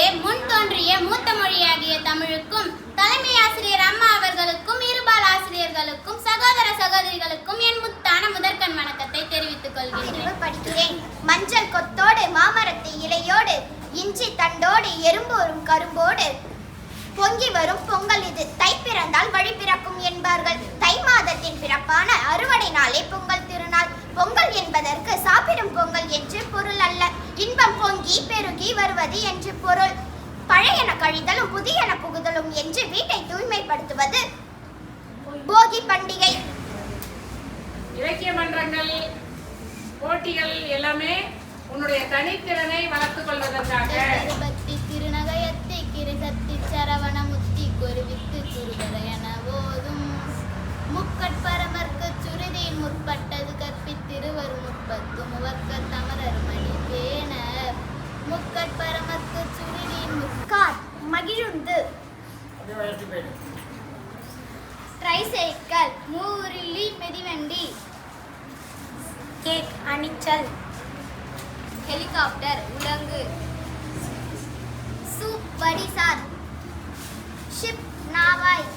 பொழுது முன் தோன்றிய மூத்த மொழியாகிய தமிழுக்கும் தலைமை ஆசிரியர் அம்மா அவர்களுக்கும் இருபால் ஆசிரியர்களுக்கும் சகோதர சகோதரிகளுக்கும் என் முத்தான முதற்கண் வணக்கத்தை தெரிவித்துக் கொள்கிறேன். மஞ்சள் கொத்தோடு மாமரத்து இலையோடு இஞ்சி தண்டோடு எறும்பூரும் கரும்போடு பொங்கி வரும் பொங்கல் இது. தை பிறந்தால் வழி பிறக்கும் என்பார்கள். தை மாதத்தின் பிறப்பான அறுவடை நாளே பொங்கல் திருநாள். பொங்கல் என்பதற்கு சாப்பிடும் பொங்கல் என்று பொருள் அல்ல, இன்பம் பொங்கி பெருகி வருவது என்று பொருள். பழையன கழிதலும் புதியன புகுதலும் என்று வீட்டை தூய்மைப்படுத்துவது போகி பண்டிகை. இலக்கிய மன்றங்கள், போட்டிகள் எல்லாமே உன்னுடைய தனித்திறனை வளர்த்துக் கொள்வதற்காக திருநகையத்தை கிரிசத்தி சரவணமுத்தி குருவித்து குருகரையன போதும் முக்கட்பரமர்க்கு சுருதியின் முற்பட்டது கற்பித்திருவர் முற்பத்து முவர்க்க தமரர் மணி பேணர் முக்கட்பரமர்க்கு சுருதியின் முக்கார் மகிழுந்து ட்ரைசைக்கிள் மூரில்லி மிதிவண்டி கேக் அணிச்சல் ஹெலிகாப்டர் உலங்கு சூப் வடிசார் ஷிப் நாவாய்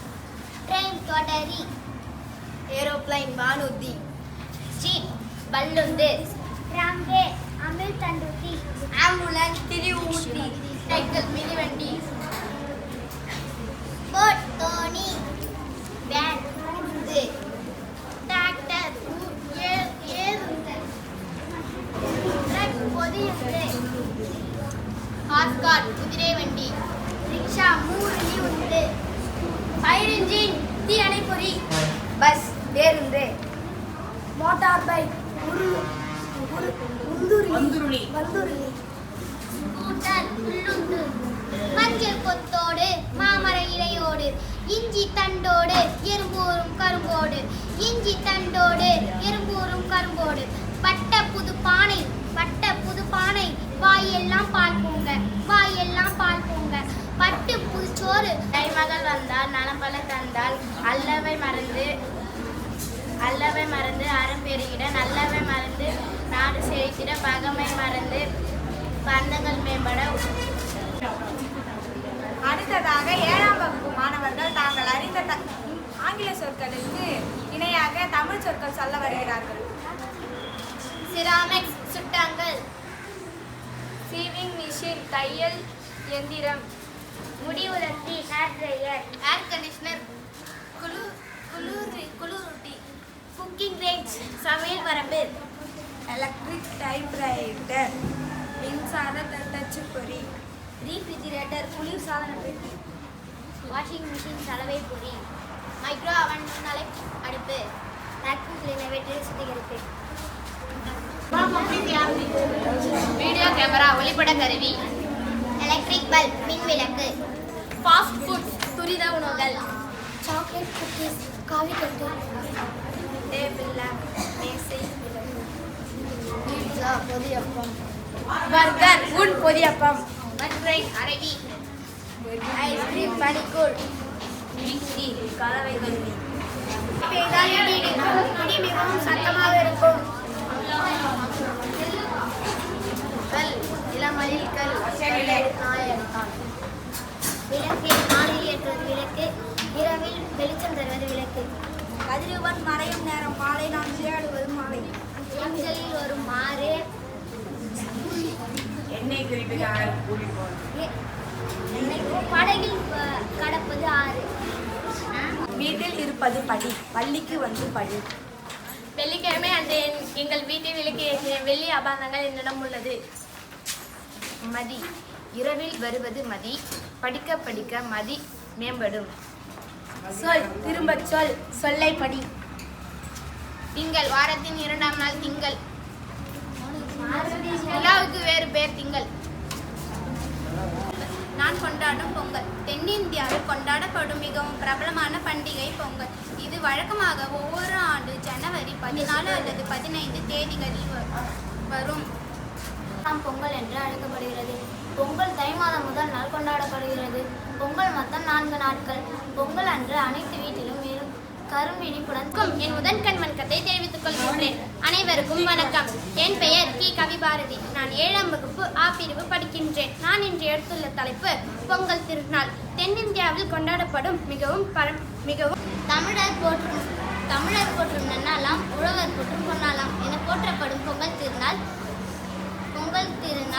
ட்ரெயின் தொடரி ஏரோப்ளைன் வானூர்தி ஜீப் பல்லுந்து ராம்கே அமில் தண்டுத்தி ஆம்புலன்ஸ் திரிவூர்தி சைக்கிள் மிதிவண்டி போட் தோணி வேன் உந்து டிராக்டர் ஏறுந்து ட்ரக் பொதியுந்து காஸ்காட் குதிரை வண்டி ரிக்ஷா மூர்லி உந்து ஃபயர் இன்ஜின் தீ அணைப்பொறி பஸ் பேருந்து மோட்டார் பைக் வந்துருளி ஸ்கூட்டர் புல்லுந்து மஞ்சள் கொத்தோடு மாமர இலையோடு இஞ்சி தண்டோடு எறும்பூரும் கரும்போடு இஞ்சி தண்டோடு எறும்பூரும் கரும்போடு பட்ட புது பானை வாயெல்லாம் பால் போங்க பட்டு புதுச்சோறு தைமகள் வந்தால் நலம்பல தந்தால் அல்லவை மறந்து அறம் பெருகிட நல்லவை மறந்து நாடு செழித்திட பகமை மறந்து பந்தங்கள் மேம்பட. அடுத்ததாக 7ஆம் வகுப்பு மாணவர்கள் தாங்கள் அறிந்த ஆங்கில சொற்களுக்கு இணையாக தமிழ் சொற்கள் சொல்ல வருகிறார்கள். சிராமிக்ஸ் சுட்டாங்கல், சீவிங் மிஷின் தையல் எந்திரம், முடி உலர்த்தி ஹேர் ட்ரையர் ஏர் கண்டிஷனர், குளிரூட்டி, குக்கிங் ரேஞ்ச் சமையல் வரம்பு எலக்ட்ரிக் டைப்ரைட்டர், மின்சார தட்டச்சுப்பொறி, ரீஃப்ரிஜிரேட்டர் குளிர் சாதன பெட்டி, வாஷிங் மிஷின் சலவை பொறி, மைக்ரோ அவன் நுண்ணலை அடுப்பு, வேக்யூம் கிளீனர் வெற்றிலை சுத்திகரிப்பு, வீடியோ கேமரா ஒளிப்பட கருவி, எலக்ட்ரிக் பல்ப் மின் விளக்கு, ஃபாஸ்ட் ஃபுட் துரித உணவுகள், சாக்லேட் குக்கீஸ் காவி கொட்டு, டேபிள் லேம்ப் மேசை விளக்கு, பீட்சா பொதியப்பம், பர்கர் உன் பொதியப்பம், வன்றை அரைவி, ஐஸ்கிரீம் பனிக்கூழ், மிக்சி கலவை கருவி. பெய்தால் இடி இடிக்கும், இடி மிகவும் சத்தமாக இருக்கும், கல் இளமலில் கல் நாயகத்தான், விளக்கை காலையில் ஏற்றுவது விளக்கு, இரவில் வெளிச்சம் தருவது விளக்கு, கதிரவன் மறையும் நேரம் மாலை, நாம் விளையாடுவது மாலை, எண்களில் ஒரு மாறு, எண்ணெய் குறிப்பிட்ட படகில் கடப்பது ஆறு, வீட்டில் இருப்பது படி, பள்ளிக்கு வந்து படி. வெள்ளிக்கிழமை அந்த எங்கள் வீட்டில் விளக்கு ஏற்றிய வெள்ளி ஆபரணங்கள் என்னிடம் உள்ளது. மதி, இரவில் வருவது மதி, படிக்க படிக்க மதி மேம்படும். சொல், திரும்பச் சொல், சொல்லை படி. திங்கள், வாரத்தின் 2ஆம் நாள் திங்கள். நிலாவுக்கு வேறு பேர் திங்கள். நான் கொண்டாடும் பொங்கல். தென்னிந்தியாவில் கொண்டாடப்படும் மிகவும் பிரபலமான பண்டிகை பொங்கல். இது வழக்கமாக ஒவ்வொரு ஆண்டு ஜனவரி 14 அல்லது 15 தேதிகளில் வரும். பொங்கல் என்று அழைக்கப்படுகிறது. பொங்கல் தை மாதம் முதல் நாள் கொண்டாடப்படுகிறது. பொங்கல் மொத்தம் 4 நாட்கள். பொங்கல் அன்று அனைத்து வீட்டிலும் கரும்பிடிப்புடன் என் முதன்கண் வணக்கத்தை தெரிவித்துக் கொள்கின்றேன். அனைவருக்கும் வணக்கம். என் பெயர் கி. கவிபாரதி. நான் 7ஆம் வகுப்பு ஆ பிரிவு படிக்கின்றேன். நான் இன்று எடுத்துள்ள தலைப்பு பொங்கல் திருநாள். தென்னிந்தியாவில் கொண்டாடப்படும் மிகவும் தமிழர் போற்றும் நன்னாளாம், உழவர் போற்றும் பொன்னாளாம் என போற்றப்படும் பொங்கல் திருநாள்.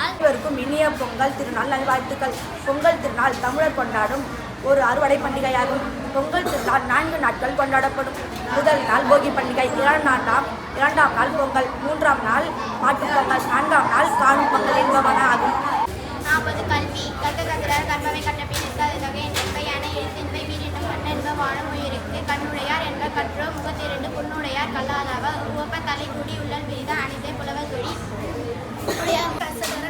அனைவருக்கும் இனிய பொங்கல் திருநாள் நல்வாழ்த்துக்கள். பொங்கல் திருநாள் தமிழர் கொண்டாடும் ஒரு அறுவடை பண்டிகையாகும். பொங்கல் திருநாள் 4 நாட்கள் கொண்டாடப்படும். முதல் நாள் போகி பண்டிகை, இரண்டாம் நாள் பொங்கல், 3ஆம் நாள் மாட்டுப் பொங்கல், 4ஆம் நாள் காணும் பொங்கல் என்பவன ஆகும். 40 கல்வி கற்ககத்திரர் கற்பவை கற்றபின் நிற்கதகை என்ப யானை எழுத்தின்பை வீரினும் கண்ணென்ப வாழும் உயிருக்கு கண்ணுடையார் என்ப கற்றோ முகத்திரண்டு புண்ணுடையார் கல்லாதவ உவப்ப தலை கூடி உள்ளல் விரித அணிந்தே புலவர் தொழி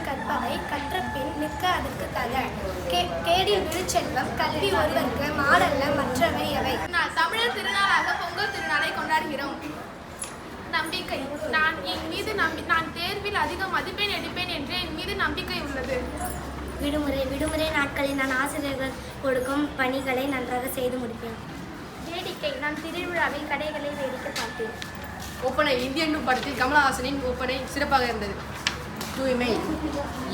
கற்பவை கற்ற பின் நிற்க அதற்கு தக கேடில் விழுச்செல்வம் கல்வி ஒருவருக்கு மாடல்ல மற்றவை எவை. தமிழர் திருநாளாக பொங்கல் திருநாளை கொண்டாடுகிறோம். நம்பிக்கை. நான் தேர்வில் அதிக மதிப்பெண் எடுப்பேன் என்று என் மீது நம்பிக்கை உள்ளது. விடுமுறை நாட்களில் நான் ஆசிரியர்கள் கொடுக்கும் பணிகளை நன்றாக செய்து முடிப்பேன். வேடிக்கை. நான் திருவிழாவில் கடைகளை வேடிக்கை பார்த்தேன். ஒப்பனை இந்தியன் படத்தில் கமலஹாசனின் ஒப்பனை சிறப்பாக இருந்தது. தூய்மை.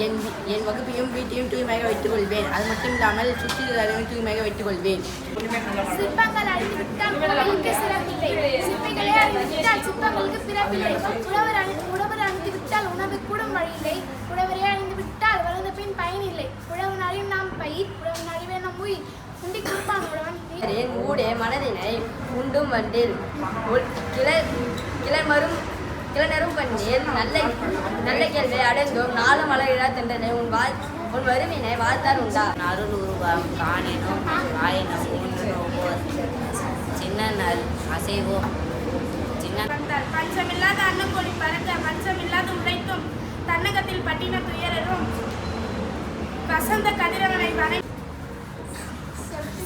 என் வகுப்பையும் வீட்டையும் தூய்மையாக வைத்துக் கொள்வேன். அது மட்டும் இல்லாமல் சுற்றுச்சூழலையும் தூய்மையாக வைத்துக் கொள்வேன். சிற்பங்கள் அழிந்துவிட்டால் கோவிலுக்கு சிறப்பில்லை. சிற்பிகளே அழிந்துவிட்டால் சிற்பங்களுக்கு பிறப்பில்லை. உழவர் அழிந்துவிட்டால் உணவு கூடும் வழியில்லை. உழவரே அழிந்துவிட்டால் வளர்ந்த பின் பயனில்லை. உழவன் அறியும் நாம் பயிர், உழவன் அறிவே நம் உயிர். உண்டி கொடுப்பான் உழவன் ஊடே மனதினை உண்டும் வண்டில் கிளநரும் கண்ணீர் நல்ல கேள்வி அடைந்தும் நாலு மலரிடா தென்றனை உன் வறுமையினை வாழ்த்தார் உண்டா. அருள் உருவம் காணினும் ஆயினும் ஊன்றுவோர் சின்னநல் அசைவோம் பஞ்சமில்லாத அன்னக்கொடி பறக்க பஞ்சமில்லாத உழைத்தும் தன்னகத்தில் பட்டின துயரரும் வசந்த கதிரவனை வனை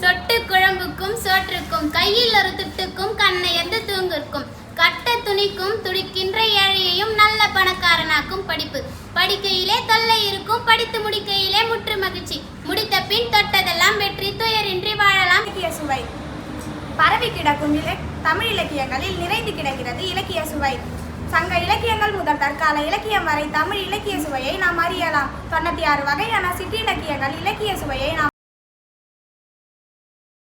சொட்டு குழம்புக்கும் சோற்றுக்கும் கையில் ஒரு துட்டுக்கும் கண்ணையர்ந்து தூங்கிற்கும் கட்ட துணிக்கும் துடிக்கின்ற ஏழையையும் நல்ல பணக்காரனாக்கும் படிப்பு. படிக்கையிலே தொல்லை இருக்கும், படித்து முடிக்கையிலே முற்று மகிழ்ச்சி. முடித்த பின் தொட்டதெல்லாம் வெற்றி, துயரின்றி வாழலாம். இலக்கிய சுவை. பரவி கிடக்கும் தமிழ் இலக்கியங்களில் நிறைந்து கிடக்கிறது இலக்கிய சுவை. சங்க இலக்கியங்கள் முதல் தற்கால இலக்கியம் வரை தமிழ் இலக்கிய சுவையை நாம் அறியலாம். 96 வகையான சிற்றிலக்கியங்கள் இலக்கிய சுவையை நாம்